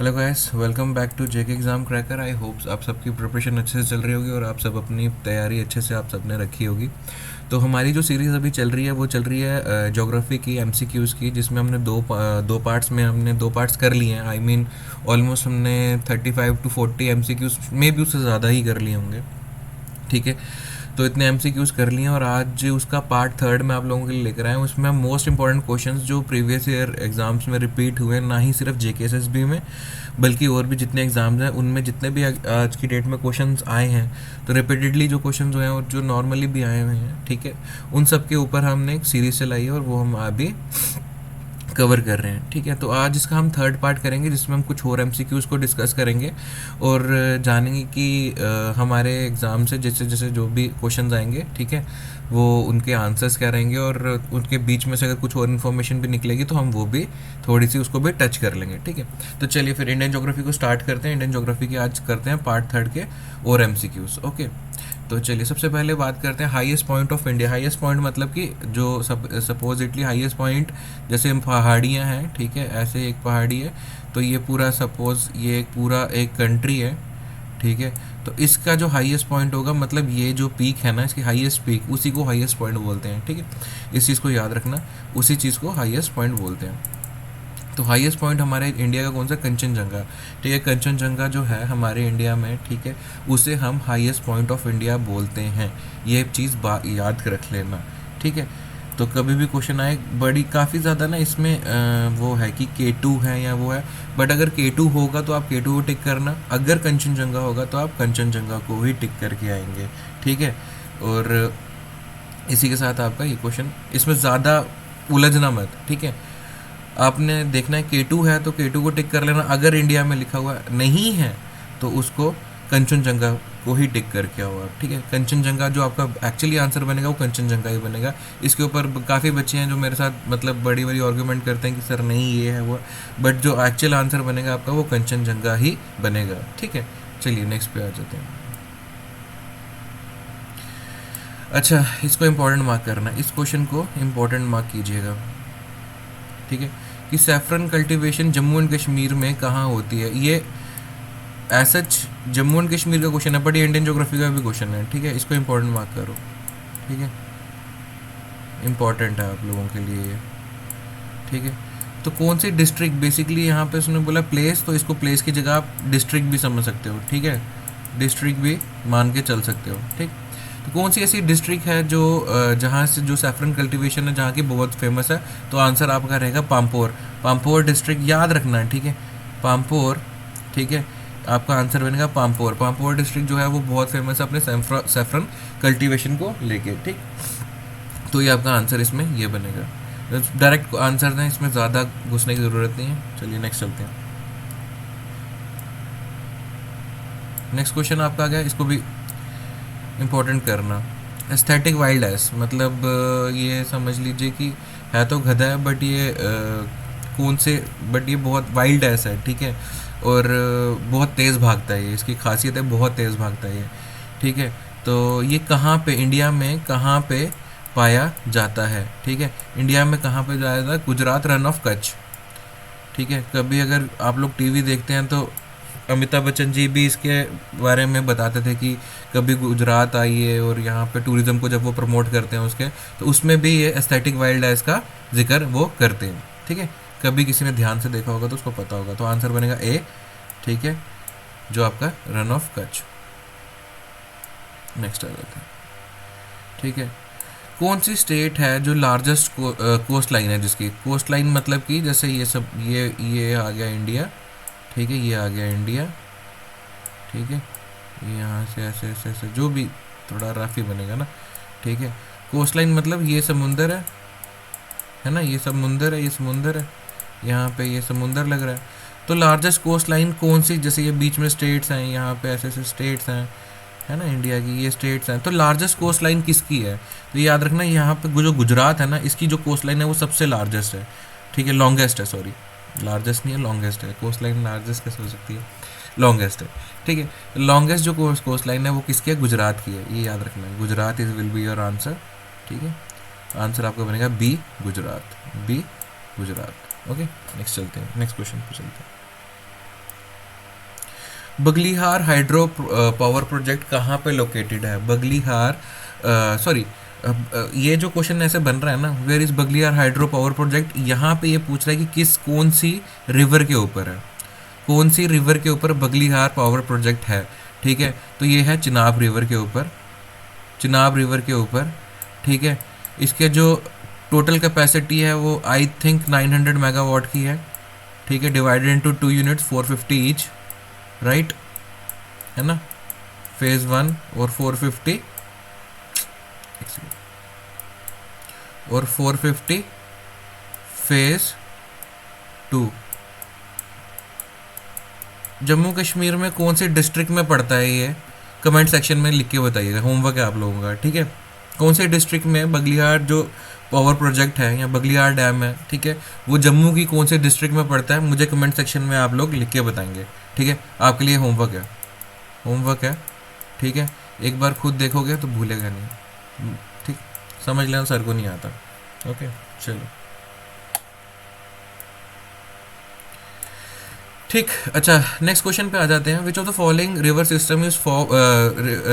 Hello guys, welcome back to JK exam cracker. I hopes आप सबकी preparation अच्छे से चल रही होगी और आप सब अपनी तैयारी अच्छे से आप सबने रखी होगी। तो हमारी जो सीरीज़ अभी चल रही है वो चल रही है ज्योग्राफी की एमसीक्यूज़ की, जिसमें हमने दो पार्ट्स में हमने दो पार्ट्स कर लिए हैं। आई मीन ऑलमोस्ट हमने 35 to 40 एमसीक्यूज़ में भी उससे ज़्यादा ही कर लिए होंगे। ठीक है, तो इतने एमसीक्यूज़ कर लिए हैं और आज उसका पार्ट थर्ड में आप लोगों के लिए लेकर आए हैं। उसमें हम मोस्ट इंपॉर्टेंट क्वेश्चंस जो प्रीवियस ईयर एग्जाम्स में रिपीट हुए हैं, ना ही सिर्फ जेकेएसएसबी में बल्कि और भी जितने एग्जाम्स हैं उनमें जितने भी आज की डेट में क्वेश्चंस आए हैं, तो रिपीटेडली जो क्वेश्चंस हुए हैं और जो नॉर्मली भी आए हुए हैं, ठीक है, उन सब के ऊपर हमने एक सीरीज चलाई है और वो हम अभी कवर कर रहे हैं। ठीक है, तो आज इसका हम थर्ड पार्ट करेंगे जिसमें हम कुछ और एमसीक्यूज़ को डिस्कस करेंगे और जानेंगे कि हमारे एग्ज़ाम से जैसे जैसे जो भी क्वेश्चंस आएंगे, ठीक है, वो उनके आंसर्स क्या रहेंगे और उनके बीच में से अगर कुछ और इन्फॉर्मेशन भी निकलेगी तो हम वो भी थोड़ी सी उसको भी टच कर लेंगे। ठीक है, तो चलिए फिर इंडियन ज्योग्राफी को स्टार्ट करते हैं। इंडियन ज्योग्राफी की आज करते हैं पार्ट थर्ड के और एमसीक्यूज़। ओके, तो चलिए सबसे पहले बात करते हैं highest point of India. Highest point मतलब कि जो सपोजिटली हाईएस्ट पॉइंट, जैसे पहाड़ियाँ हैं, ठीक है, ऐसे एक पहाड़ी है, तो ये पूरा सपोज ये एक पूरा एक कंट्री है, ठीक है, तो इसका जो हाईएस्ट पॉइंट होगा, मतलब ये जो पीक है ना, इसकी हाईएस्ट पीक, उसी को हाईएस्ट पॉइंट बोलते हैं। ठीक है, इस चीज़ को याद रखना, उसी चीज़ को हाईएस्ट पॉइंट बोलते हैं। तो हाईएस्ट पॉइंट हमारे इंडिया का कौन सा? कंचनजंगा। ठीक है, कंचनजंगा जो है हमारे इंडिया में, ठीक है, उसे हम हाईएस्ट पॉइंट ऑफ इंडिया बोलते हैं। ये चीज़ याद रख लेना। ठीक है, तो कभी भी क्वेश्चन आए, बड़ी काफ़ी ज़्यादा ना इसमें वो है कि K2 है या वो है, बट अगर K2 होगा तो आप K2 को टिक करना, अगर कंचनजंगा होगा तो आप कंचनजंगा को ही टिक करके आएंगे। ठीक है, और इसी के साथ आपका ये क्वेश्चन, इसमें ज़्यादा उलझना मत। ठीक है, आपने देखना है K2 है तो K2 को टिक कर लेना, अगर इंडिया में लिखा हुआ नहीं है तो उसको कंचनजंगा को ही टिक करके आओ आप। ठीक है, कंचनजंगा जो आपका एक्चुअली आंसर बनेगा वो कंचनजंगा ही बनेगा। इसके ऊपर काफ़ी बच्चे हैं जो मेरे साथ मतलब बड़ी बड़ी आर्गूमेंट करते हैं कि सर नहीं ये है वो, बट जो एक्चुअल आंसर बनेगा आपका वो कंचनजंगा ही बनेगा। ठीक है, चलिए नेक्स्ट पे आ जाते हैं। अच्छा, इसको इम्पोर्टेंट मार्क करना, इस क्वेश्चन को इम्पोर्टेंट मार्क कीजिएगा। ठीक है, कि saffron cultivation Jammu and Kashmir में कहाँ होती है। ये सच जम्मू एंड कश्मीर का क्वेश्चन है, बट ये इंडियन ज्योग्राफी का भी क्वेश्चन है। ठीक है, इसको इम्पोर्टेंट मार्क करो। ठीक है, इम्पॉर्टेंट है आप लोगों के लिए ये। ठीक है, तो कौन सी डिस्ट्रिक्ट, बेसिकली यहाँ पे उसने बोला प्लेस, तो इसको प्लेस की जगह आप डिस्ट्रिक्ट भी समझ सकते हो। ठीक है, डिस्ट्रिक्ट भी मान के चल सकते हो। ठीक, तो कौन सी ऐसी डिस्ट्रिक्ट है जो जहाँ से जो सैफरन कल्टीवेशन है जहाँ की बहुत फेमस है, तो आंसर आपका रहेगा पाम्पोर। पाम्पोर डिस्ट्रिक्ट याद रखना है। ठीक है, पाम्पोर, ठीक है, आपका आंसर बनेगा पाम्पोर। पाम्पोर डिस्ट्रिक्ट जो है वो बहुत फेमस है अपने सैफरन कल्टीवेशन को लेके। ठीक, तो ये आपका आंसर इसमें ये बनेगा। डायरेक्ट आंसर है, इसमें ज़्यादा घुसने की ज़रूरत नहीं है। चलिए नेक्स्ट चलते हैं। नेक्स्ट क्वेश्चन आपका आ गया, इसको भी इम्पोर्टेंट करना। एस्थेटिक वाइल्ड एस मतलब ये समझ लीजिए कि है तो गधा है, बट ये कौन से, बट ये बहुत वाइल्ड एस है। ठीक है, और बहुत तेज़ भागता है, ये इसकी खासियत है, बहुत तेज़ भागता है ये। ठीक है, तो ये कहाँ पे, इंडिया में कहाँ पे पाया जाता है? ठीक है, इंडिया में कहाँ पे पाया जाता है? Gujarat, run of Kutch. ठीक है, कभी अगर आप लोग टीवी देखते हैं तो अमिताभ बच्चन जी भी इसके बारे में बताते थे कि कभी गुजरात आइए, और यहाँ पे टूरिज़्म को जब वो प्रमोट करते हैं उसके, तो उसमें भी ये एस्थेटिक वाइल्ड लाइफ का जिक्र वो करते हैं। ठीक है, कभी किसी ने ध्यान से देखा होगा तो उसको पता होगा, तो आंसर बनेगा ए। ठीक है, जो आपका रन ऑफ कच्छ। नेक्स्ट आ जाता है। ठीक है, कौन सी स्टेट है जो लार्जेस्ट कोस्ट लाइन है, जिसकी कोस्ट लाइन मतलब कि जैसे ये सब ये आ गया इंडिया। ठीक है, ये आ गया इंडिया। ठीक है, ये यहाँ से ऐसे ऐसे ऐसे जो भी थोड़ा रफ ही बनेगा ना। ठीक है, कोस्ट लाइन मतलब ये समुंदर है ना, ये समुंदर है, ये समुंदर है, यहाँ पे ये समुंदर लग रहा है। तो लार्जेस्ट कोस्ट लाइन कौन सी, जैसे ये बीच में स्टेट्स हैं, यहाँ पे ऐसे ऐसे स्टेट्स हैं, है ना, इंडिया की ये स्टेट्स हैं, तो लार्जेस्ट कोस्ट लाइन किसकी है? तो याद रखना, यहाँ पे जो गुजरात है ना, इसकी जो कोस्ट लाइन है वो सबसे लार्जेस्ट है। ठीक है, लॉन्गेस्ट है, सॉरी, लार्जेस्ट नहीं है, लॉन्गेस्ट है। कोस्ट लाइन लार्जेस्ट कैसे हो सकती है? लॉन्गेस्ट है। ठीक है, लॉन्गेस्ट जो कोस्ट लाइन है वो किसकी है? गुजरात की है, ये याद रखना है। Gujarat is will be your answer. ठीक है, आंसर आपका बनेगा B, Gujarat, B, Gujarat. Okay, next चलते हैं, नेक्स्ट क्वेश्चन पे चलते हैं। बगलीहार हाइड्रो पावर प्रोजेक्ट कहाँ पे लोकेटेड है? बगलीहार, सॉरी, ये जो क्वेश्चन ऐसे बन रहा है ना, where is Baglihar hydro power project, यहाँ पे ये पूछ रहा है कि कौन सी रिवर के ऊपर है, कौन सी रिवर के ऊपर बगलीहार पावर प्रोजेक्ट है। ठीक है, तो ये है चिनाब रिवर के ऊपर, चिनाब रिवर के ऊपर। ठीक है, इसके जो टोटल कैपेसिटी है वो आई थिंक 900 मेगावाट की है। ठीक है, divided into 2 units 450 each, right, है ना। फेज 1 और 450 और 450 फेज 2। जम्मू कश्मीर में कौन से डिस्ट्रिक्ट में पड़ता है ये? कमेंट सेक्शन में लिख के बताइएगा, होमवर्क है आप लोगों का। ठीक है, कौन से डिस्ट्रिक्ट में बगलियार जो पावर प्रोजेक्ट है या बगलियार डैम है, ठीक है, वो जम्मू की कौन से डिस्ट्रिक्ट में पड़ता है, मुझे कमेंट सेक्शन में आप लोग लिख के बताएंगे। ठीक है, आपके लिए होमवर्क है, होमवर्क है। ठीक है, एक बार खुद देखोगे तो भूलेगा नहीं। ठीक, समझ लेना, सर को नहीं आता। ओके, चलो ठीक। अच्छा, नेक्स्ट क्वेश्चन पे आ जाते हैं। Which of the following river system is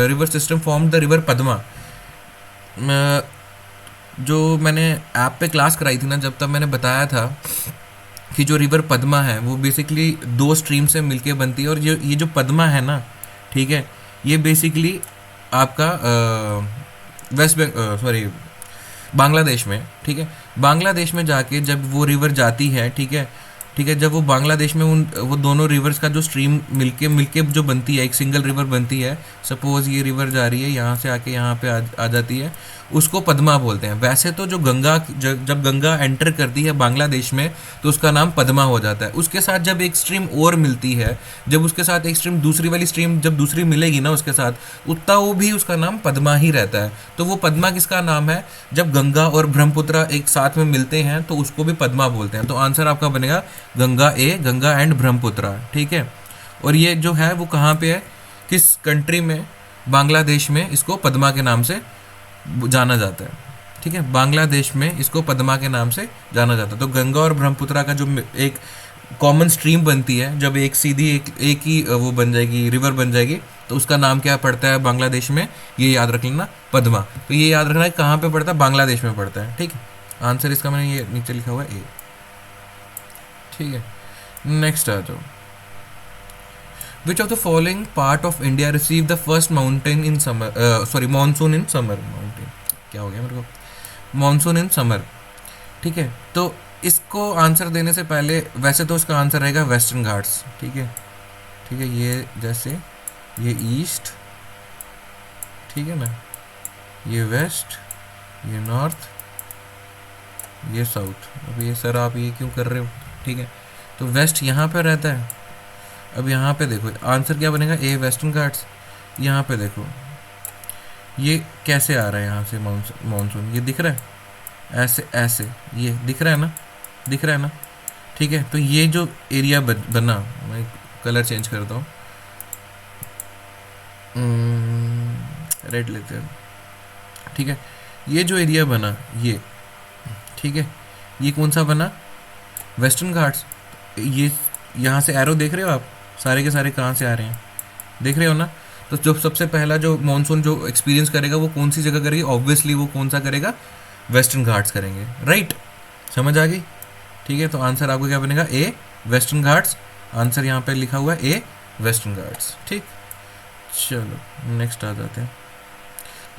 river system form the river Padma? जो मैंने ऐप पे क्लास कराई थी ना, जब तब मैंने बताया था कि जो रिवर पद्मा है वो बेसिकली 2 स्ट्रीम से मिलके बनती है। और ये जो पद्मा है ना, ठीक है, ये बेसिकली आपका बांग्लादेश में, ठीक है, बांग्लादेश में जाके जब वो रिवर जाती है, ठीक है, ठीक है, जब वो बांग्लादेश में वो दोनों रिवर्स का जो स्ट्रीम मिलके मिलके जो बनती है, एक सिंगल रिवर बनती है। सपोज ये रिवर जा रही है, यहाँ से आके यहाँ पे आ जाती है, उसको पद्मा बोलते हैं। वैसे तो जो गंगा जब गंगा एंटर करती है बांग्लादेश में तो उसका नाम पद्मा हो जाता है। उसके साथ जब एक स्ट्रीम और मिलती है, जब उसके साथ एक स्ट्रीम दूसरी वाली स्ट्रीम जब दूसरी मिलेगी ना उसके साथ, उतना वो भी उसका नाम पद्मा ही रहता है। तो वो पद्मा किसका नाम है? जब गंगा और ब्रह्मपुत्र एक साथ में मिलते हैं तो उसको भी पद्मा बोलते हैं। तो आंसर आपका बनेगा गंगा गंगा एंड ब्रह्मपुत्र। ठीक है, और ये जो है वो कहाँ पे है, किस कंट्री में? बांग्लादेश में इसको पद्मा के नाम से जाना जाता है। ठीक है, बांग्लादेश में इसको पद्मा के नाम से जाना जाता है। तो गंगा और ब्रह्मपुत्र का जो एक कॉमन स्ट्रीम बनती है, जब एक सीधी एक ही वो बन जाएगी, रिवर बन जाएगी, तो उसका नाम क्या पड़ता है बांग्लादेश में? ये याद रख लेना, पद्मा। तो ये याद रखना है कहाँ पे पड़ता है, बांग्लादेश में पड़ता है। ठीक है, आंसर इसका मैंने ये नीचे लिखा हुआ है ए। ठीक है, नेक्स्ट आ जाओ। Which of the following part of India received the first mountain in summer? Monsoon in summer. Mountain क्या हो गया मेरे को? Monsoon in summer. ठीक है, तो इसको आंसर देने से पहले वैसे तो इसका आंसर रहेगा वेस्टर्न घाट्स। ठीक है, ठीक है, ये जैसे ये ईस्ट, ठीक है ना, ये वेस्ट, ये नॉर्थ, ये साउथ। अब ये सर आप ये क्यों कर रहे हो? ठीक है, तो वेस्ट यहाँ पे रहता है। अब यहाँ पे देखो आंसर क्या बनेगा, ए वेस्टर्न घाट्स। यहाँ पे देखो ये कैसे आ रहा है, यहाँ से मानसून ये दिख रहा है, ऐसे ऐसे ये दिख रहा है ना, दिख रहा है ना। ठीक है, तो ये जो एरिया बना, मैं कलर चेंज करता हूँ, रेड लेते हैं। ठीक है, ये जो एरिया बना ये, ठीक है, ये कौन सा बना? वेस्टर्न घाट्स। ये यहाँ से एरो देख रहे हो आप, सारे के सारे कहाँ से आ रहे हैं, देख रहे हो ना। तो जो सबसे पहला जो मॉनसून जो एक्सपीरियंस करेगा वो कौन सी जगह करेगी? ऑब्वियसली वो कौन सा करेगा? वेस्टर्न घाट्स करेंगे, राइट। समझ आ गई? ठीक है, तो आंसर आपको क्या बनेगा? ए वेस्टर्न घाट्स। आंसर यहाँ पे लिखा हुआ है ए वेस्टर्न घाट्स। ठीक, चलो नेक्स्ट आ जाते हैं।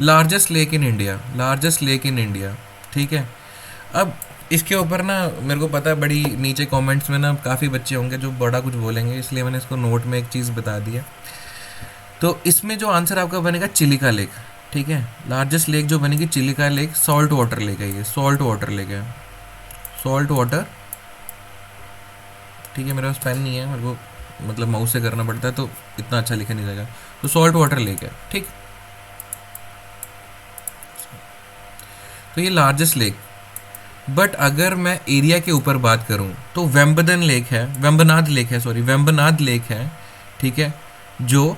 Largest lake in India, largest lake in India. ठीक है, अब इसके ऊपर ना मेरे को पता है बड़ी नीचे कमेंट्स में ना काफ़ी बच्चे होंगे जो बड़ा कुछ बोलेंगे, इसलिए मैंने इसको नोट में एक चीज़ बता दी है। तो इसमें जो आंसर आपका बनेगा चिलिका लेक। ठीक है, लार्जेस्ट लेक जो बनेगी Chilika lake, salt water lake है ये, सॉल्ट वाटर लेक है, सॉल्ट वाटर। ठीक है, मेरे पास पेन नहीं है, मेरे को मतलब माउस से करना पड़ता है तो इतना अच्छा लिखा नहीं जाएगा। तो सॉल्ट वाटर लेक है। ठीक, तो ये लार्जेस्ट लेक। बट अगर मैं एरिया के ऊपर बात करूं तो वेम्बनाद लेक है, वेम्बनाद लेक है। ठीक है, जो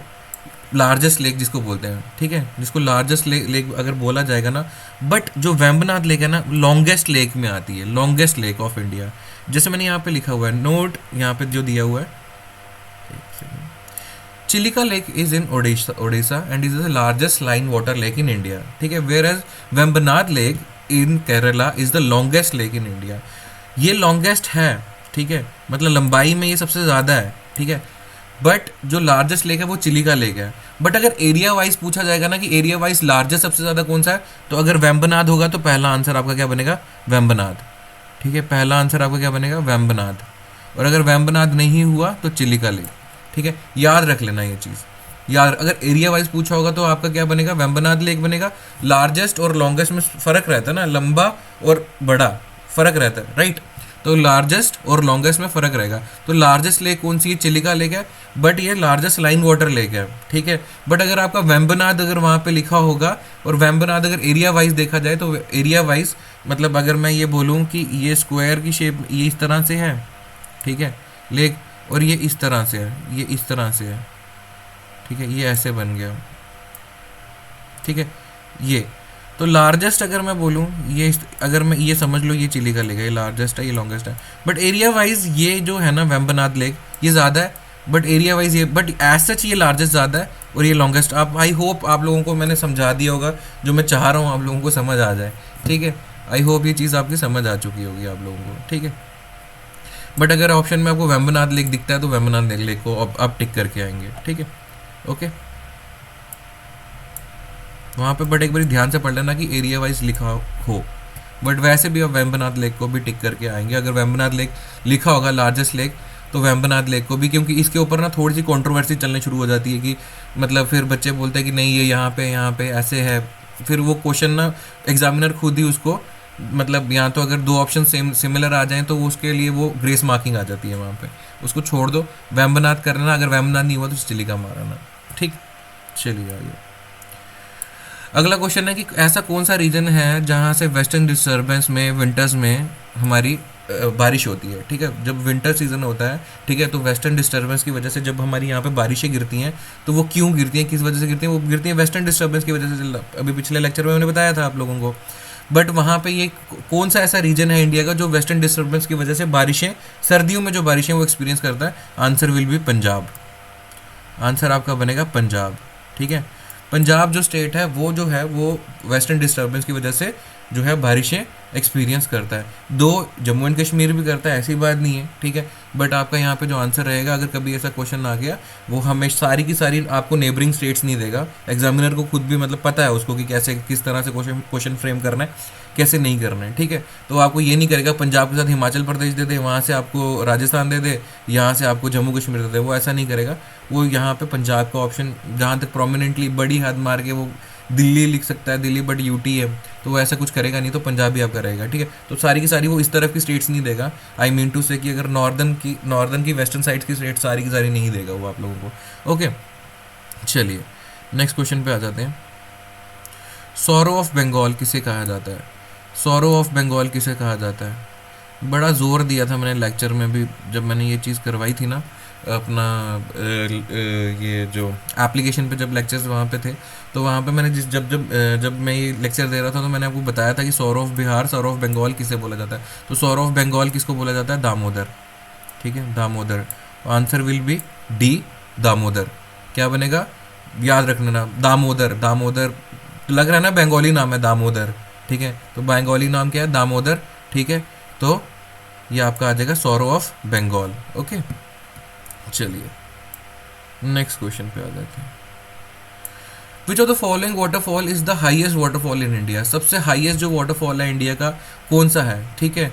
लार्जेस्ट लेक जिसको बोलते हैं, ठीक है, जिसको लार्जेस्ट लेक अगर बोला जाएगा ना। बट जो वेम्बनाद लेक है ना, लॉन्गेस्ट लेक में आती है, लॉन्गेस्ट लेक ऑफ इंडिया। जैसे मैंने यहाँ पे लिखा हुआ है, नोट यहाँ पे जो दिया हुआ है, Chilika lake is in Odisha and is the largest line water lake in India, ठीक है। Where as Vembanad lake in Kerala is the longest lake in India. ये लॉन्गेस्ट है, ठीक है, मतलब लंबाई में ये सबसे ज़्यादा है, ठीक है। बट जो लार्जेस्ट लेक है वो चिलिका लेक है। बट अगर एरिया वाइज पूछा जाएगा ना कि एरिया वाइज लार्जेस्ट सबसे ज़्यादा कौन सा है, तो अगर वेम्बनाड होगा तो पहला आंसर आपका क्या बनेगा, वेम्बनाड, ठीक है। पहला आंसर आपका क्या बनेगा, वेम्बनाड। और अगर वेम्बनाड नहीं हुआ तो चिलिका लेक, ठीक है। याद रख लेना ये चीज़, यार अगर एरिया वाइज पूछा होगा तो आपका क्या बनेगा, वेम्बनाड लेक बनेगा। लार्जेस्ट और लॉन्गेस्ट में फ़र्क रहता है ना, लंबा और बड़ा फ़र्क रहता है, राइट। तो लार्जेस्ट और लॉन्गेस्ट में फ़र्क रहेगा। तो लार्जेस्ट लेक कौन सी है, चिलिका लेक है, बट ये लार्जेस्ट लाइन वाटर लेक है, ठीक है। बट अगर आपका वेम्बनाड अगर वहाँ पे लिखा होगा और वेम्बनाड अगर एरिया वाइज देखा जाए तो एरिया वाइज मतलब अगर मैं ये बोलूँ कि ये स्क्वायर की शेप ये इस तरह से है, ठीक है, लेक, और ये इस तरह से है, ये इस तरह से है, ठीक है, ये ऐसे बन गया, ठीक है। ये तो लार्जेस्ट अगर मैं बोलूँ ये अगर मैं ये समझ लो ये चिलिका लेक है, ये लार्जेस्ट है, ये लॉन्गेस्ट है। बट एरिया वाइज ये जो है ना वेम्बनाड लेक ये ज़्यादा है, बट एरिया वाइज ये, बट एज सच ये लार्जेस्ट ज़्यादा है और ये लॉन्गेस्ट। आप आई होप आप लोगों को मैंने समझा दिया होगा, जो मैं चाह रहा हूँ आप लोगों को समझ आ जाए, ठीक है। आई होप ये चीज़ आपकी समझ आ चुकी होगी आप लोगों को, ठीक है। बट अगर ऑप्शन में आपको वेम्बनाड लेक दिखता है तो वेम्बनाड लेक को आप टिक करके आएंगे, ठीक है, ओके। वहाँ पे बट एक बार ध्यान से पढ़ लेना कि एरिया वाइज लिखा हो, बट वैसे भी आप वेम्बनाड लेक को भी टिक करके आएंगे। अगर वेम्बनाड लेक लिखा होगा लार्जेस्ट लेक तो वेम्बनाड लेक को भी, क्योंकि इसके ऊपर ना थोड़ी सी कंट्रोवर्सी चलनी शुरू हो जाती है कि मतलब फिर बच्चे बोलते हैं कि नहीं ये यहाँ पे ऐसे है, फिर वो क्वेश्चन ना एग्जामिनर खुद ही उसको मतलब यहाँ तो अगर दो ऑप्शन सिमिलर आ जाएं तो वो उसके लिए वो ग्रेस मार्किंग आ जाती है वहाँ पे, उसको छोड़ दो, वेम्बनाड करना, अगर वेम्बनाड नहीं हुआ तो चिलिका मारना, ठीक। चलिए आइए अगला क्वेश्चन है कि ऐसा कौन सा रीजन है जहाँ से वेस्टर्न डिस्टर्बेंस में विंटर्स में हमारी बारिश होती है, ठीक है। जब विंटर सीजन होता है, ठीक है, तो वेस्टर्न डिस्टर्बेंस की वजह से जब हमारी यहाँ पे बारिशें गिरती हैं तो वो क्यों गिरती हैं, किस वजह से गिरती हैं, वो गिरती हैं वेस्टर्न डिस्टर्बेंस की वजह से। अभी पिछले लेक्चर में मैंने बताया था आप लोगों को। बट वहाँ पे ये कौन सा ऐसा रीजन है इंडिया का जो वेस्टर्न डिस्टर्बेंस की वजह से बारिशें, सर्दियों में जो बारिशें वो एक्सपीरियंस करता है, answer will B Punjab. Answer आपका बनेगा पंजाब, ठीक है। पंजाब जो स्टेट है वो वेस्टर्न डिस्टर्बेंस की वजह से जो है बारिशें एक्सपीरियंस करता है। दो जम्मू एंड कश्मीर भी करता है, ऐसी बात नहीं है, ठीक है। बट आपका यहाँ पे जो आंसर रहेगा अगर कभी ऐसा क्वेश्चन आ गया, वो हमेशा सारी की सारी आपको नेबरिंग स्टेट्स नहीं देगा। एग्जामिनर को खुद भी मतलब पता है उसको कि कैसे किस तरह से क्वेश्चन फ्रेम करना है, कैसे नहीं करना है, ठीक है। तो आपको ये नहीं करेगा पंजाब के साथ हिमाचल प्रदेश दे दे, वहाँ से आपको राजस्थान दे दे, यहाँ से आपको जम्मू कश्मीर दे दे, वो ऐसा नहीं करेगा। वो यहाँ पे पंजाब का ऑप्शन जहाँ तक प्रोमिनेंटली बड़ी हद मार के वो दिल्ली लिख सकता है, दिल्ली बट यूटी है, तो वो ऐसा कुछ करेगा नहीं, तो पंजाब ही आपका रहेगा, ठीक है। तो सारी की सारी वो इस तरफ की स्टेट्स नहीं देगा। आई मीन टू से कि अगर नॉर्दर्न की वेस्टर्न साइड की स्टेट सारी की सारी नहीं देगा वो आप लोगों को, ओके। चलिए नेक्स्ट क्वेश्चन पे आ जाते हैं। सौरो ऑफ बंगाल किसे कहा जाता है, सौरो ऑफ बंगाल किसे कहा जाता है। बड़ा ज़ोर दिया था मैंने लेक्चर में भी जब मैंने ये चीज़ करवाई थी ना अपना ये जो एप्लीकेशन पे जब लेक्चर्स वहाँ पे थे, तो वहाँ पे मैंने जब मैं ये लेक्चर दे रहा था तो मैंने आपको बताया था कि सौर ऑफ बिहार, सौर ऑफ बंगाल किसे बोला जाता है। तो सौर ऑफ बंगाल किसको बोला जाता है, दामोदर, ठीक है, Damodar. Answer will B D, Damodar. क्या बनेगा, याद रखना ना, दामोदर। दामोदर लग रहा है ना बंगाली नाम है दामोदर, ठीक है, तो बंगाली नाम क्या है, दामोदर, ठीक है। तो ये आपका आ जाएगा सौरो ऑफ बंगाल, ओके। चलिए नेक्स्ट क्वेश्चन पे आ जाते हैं। Which of the following waterfall is the highest waterfall in India. सबसे हाईएस्ट जो वाटरफॉल है इंडिया का कौन सा है, ठीक है।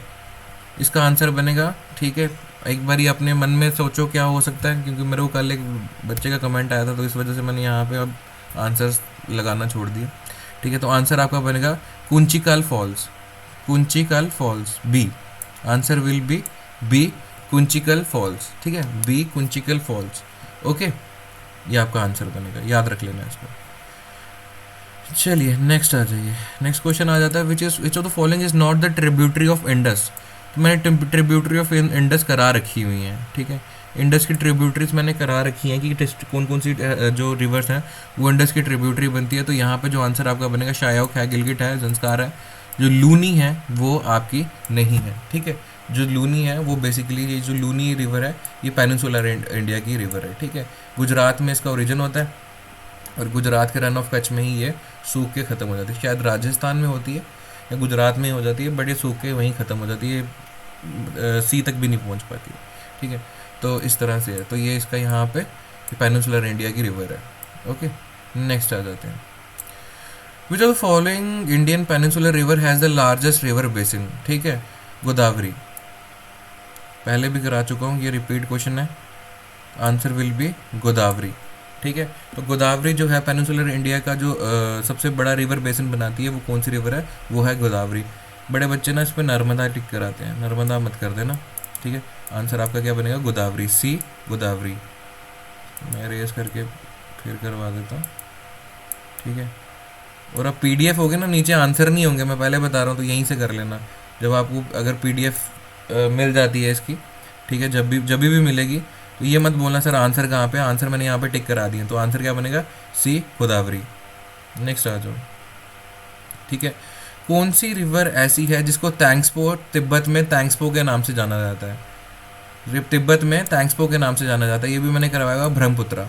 इसका आंसर बनेगा, ठीक है, एक बार ये अपने मन में सोचो क्या हो सकता है, क्योंकि मेरे को कल एक बच्चे का कमेंट आया था तो इस वजह से मैंने यहाँ पे अब आंसर्स लगाना छोड़ दिया, ठीक है। तो आंसर आपका बनेगा Kunchikal falls, Kunchikal falls, B. Answer will be B, Kunchikal falls, ठीक है, बी कुंचिकल फॉल्स, ओके। ये आपका आंसर बनेगा, याद रख लेना इसको। चलिए नेक्स्ट आ जाइए। नेक्स्ट क्वेश्चन आ जाता है which of the following is not the tributary of Indus. तो मैंने ट्रिब्यूटरी ऑफ इंडस करा रखी हुई हैं, ठीक है। इंडस की ट्रिब्यूटरीज मैंने करा रखी हैं कि कौन कौन सी जो रिवर्स हैं वो इंडस की ट्रिब्यूटरी बनती है। तो यहाँ पे जो आंसर आपका बनेगा शायोक है, गिलगिट है, जंस्कार है। जो लूनी है वो आपकी नहीं है, ठीक है। जो लूनी है वो बेसिकली, ये जो लूनी रिवर है ये पेनिनसुलर इंडिया की रिवर है, ठीक है। गुजरात में इसका ओरिजिन होता है और गुजरात के रन ऑफ कच्छ में ही ये सूख के ख़त्म हो जाती है। शायद राजस्थान में होती है या गुजरात में ही हो जाती है, बट ये सूख के वहीं ख़त्म हो जाती है, सी तक भी नहीं पहुंच पाती है, ठीक है। तो इस तरह से है, तो ये इसका यहाँ पे पेनिनसुलर इंडिया की रिवर है। ओके, नेक्स्ट आ जाते हैं। Which of the following Indian peninsular river has the largest river basin, ठीक है। गोदावरी, पहले भी करा चुका हूँ, ये रिपीट क्वेश्चन है। आंसर विल बी गोदावरी, ठीक है। तो गोदावरी जो है पेनिनसुलर इंडिया का जो सबसे बड़ा रिवर बेसिन बनाती है, वो कौन सी रिवर है, वो है गोदावरी। बड़े बच्चे ना इस पर नर्मदा टिक कराते हैं, नर्मदा मत कर देना, ठीक है। आंसर आपका क्या बनेगा, गोदावरी, सी गोदावरी। मैं रेस करके फिर करवा देता हूँ, ठीक है। और अब पीडीएफ हो गया ना, नीचे आंसर नहीं होंगे, मैं पहले बता रहा हूँ, तो यहीं से कर लेना। जब आपको अगर पीडीएफ मिल जाती है इसकी, ठीक है, जब भी मिलेगी, तो ये मत बोलना सर आंसर कहाँ पे, आंसर मैंने यहाँ पे टिक करा दिए, तो आंसर क्या बनेगा, सी गोदावरी। नेक्स्ट आ जाओ, ठीक है। कौन सी रिवर ऐसी है जिसको तैंक्सपो, तिब्बत में तैंक्सपो के नाम से जाना जाता है, तिब्बत में तैंक्सपो के नाम से जाना जाता है, ये भी मैंने करवाया ब्रह्मपुत्रा।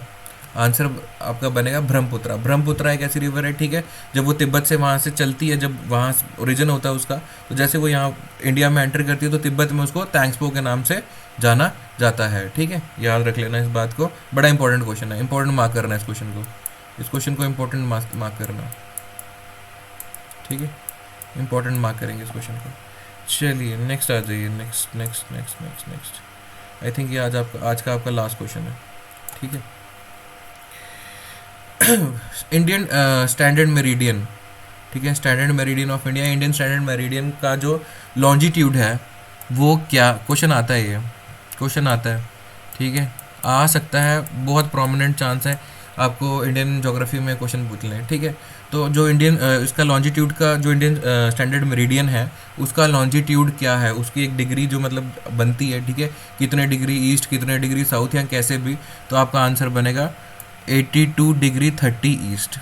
आंसर आपका बनेगा ब्रह्मपुत्रा। ब्रह्मपुत्रा एक ऐसी रिवर है, ठीक है, जब वो तिब्बत से वहाँ से चलती है, जब वहाँ ओरिजिन होता है उसका, तो जैसे वो यहाँ इंडिया में एंटर करती है, तो तिब्बत में उसको तैंक्सपो के नाम से जाना जाता है, ठीक है। याद रख लेना इस बात को, बड़ा इंपॉर्टेंट क्वेश्चन है, इंपॉर्टेंट मार्क करना है इस क्वेश्चन को, इस क्वेश्चन को इंपॉर्टेंट मार्क करना, ठीक है, इंपॉर्टेंट मार्क करेंगे इस क्वेश्चन को। चलिए नेक्स्ट आ जाइए, next next next next next. I think ये आज का आपका लास्ट क्वेश्चन है, ठीक है। इंडियन स्टैंडर्ड मेरिडियन, ठीक है, standard meridian of India, Indian standard meridian का जो लॉन्जिट्यूड है वो क्या, क्वेश्चन आता है, ये क्वेश्चन आता है, ठीक है, आ सकता है, बहुत प्रोमिनेंट चांस है आपको इंडियन ज्योग्राफी में क्वेश्चन पूछ लें, ठीक है। तो जो इंडियन इसका लॉन्जिट्यूड का जो इंडियन स्टैंडर्ड मेरिडियन है, उसका लॉन्जिट्यूड क्या है, उसकी एक डिग्री जो मतलब बनती है, ठीक है, कितने डिग्री ईस्ट, कितने डिग्री साउथ, या कैसे भी, तो आपका आंसर बनेगा 82 degree 30 east,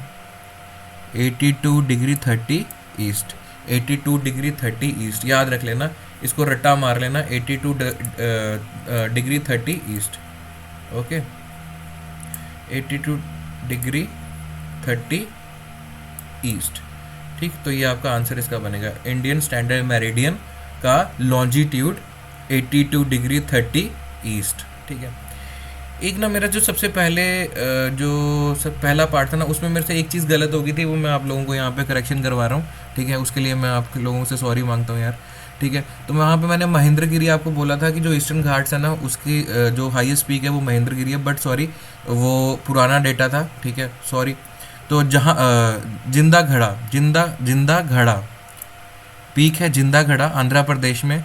82 degree 30 east, 82 degree 30 east. याद रख लेना, इसको रट्टा मार लेना, 82 degree 30 east, okay, 82 degree 30 east, ठीक। तो ये आपका आंसर इसका बनेगा, इंडियन स्टैंडर्ड मेरिडियन का लॉन्जिट्यूड 82 डिग्री 30 ईस्ट, ठीक है। एक ना मेरा जो सबसे पहले पहला पार्ट था ना, उसमें मेरे से एक चीज़ गलत हो गई थी, वो मैं आप लोगों को यहाँ पे करेक्शन करवा रहा हूँ, ठीक है। उसके लिए मैं आप लोगों से सॉरी मांगता हूँ यार, ठीक है। तो वहाँ पे मैंने महेंद्रगिरी आपको बोला था कि जो ईस्टर्न घाट्स है ना, उसकी जो हाईएस्ट पीक है वो महेंद्रगिरी है, बट सॉरी वो पुराना डेटा था, ठीक है, सॉरी। तो जहाँ जिंदा घड़ा पीक है, जिंदा घड़ा आंध्र प्रदेश में,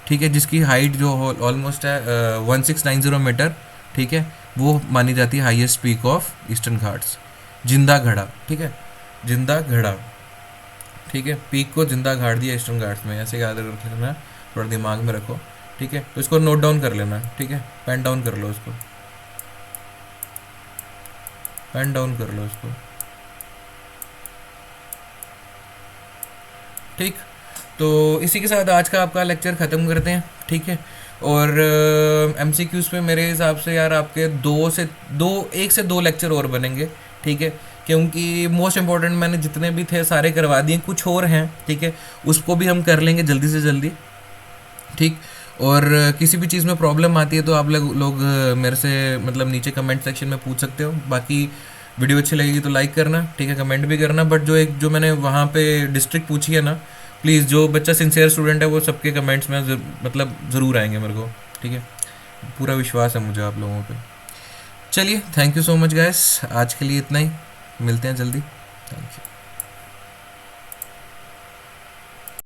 ठीक है, जिसकी हाइट जो ऑलमोस्ट है 1690 मीटर, ठीक है, वो मानी जाती है highest peak of eastern Ghats, जिंदा घड़ा, ठीक है, जिंदा घड़ा, ठीक है। पीक को जिंदा घाट दिया ईस्टर्न घाट्स में, ऐसे याद रख लेना, थोड़ा दिमाग में रखो, ठीक है। तो इसको नोट डाउन कर लेना, ठीक है, पेन डाउन कर लो इसको, पेन डाउन कर लो इसको, ठीक। तो इसी के साथ आज का आपका लेक्चर ख़त्म करते हैं, ठीक है। और एमसीक्यूज़ पे मेरे हिसाब से यार आपके एक से दो लेक्चर और बनेंगे, ठीक है, क्योंकि मोस्ट इम्पॉर्टेंट मैंने जितने भी थे सारे करवा दिए, कुछ और हैं, ठीक है, उसको भी हम कर लेंगे जल्दी से जल्दी, ठीक। और किसी भी चीज़ में प्रॉब्लम आती है तो आप लोग मेरे से मतलब नीचे कमेंट सेक्शन में पूछ सकते हो। बाकी वीडियो अच्छी लगेगी तो लाइक करना, ठीक है, कमेंट भी करना, बट जो मैंने वहाँ पे डिस्ट्रिक्ट पूछी है ना, प्लीज़ जो बच्चा सिंसियर स्टूडेंट है वो सबके कमेंट्स में मतलब ज़रूर आएंगे मेरे को, ठीक है, पूरा विश्वास है मुझे आप लोगों पे। चलिए, thank you so much guys, आज के लिए इतना ही, मिलते हैं जल्दी, थैंक यू।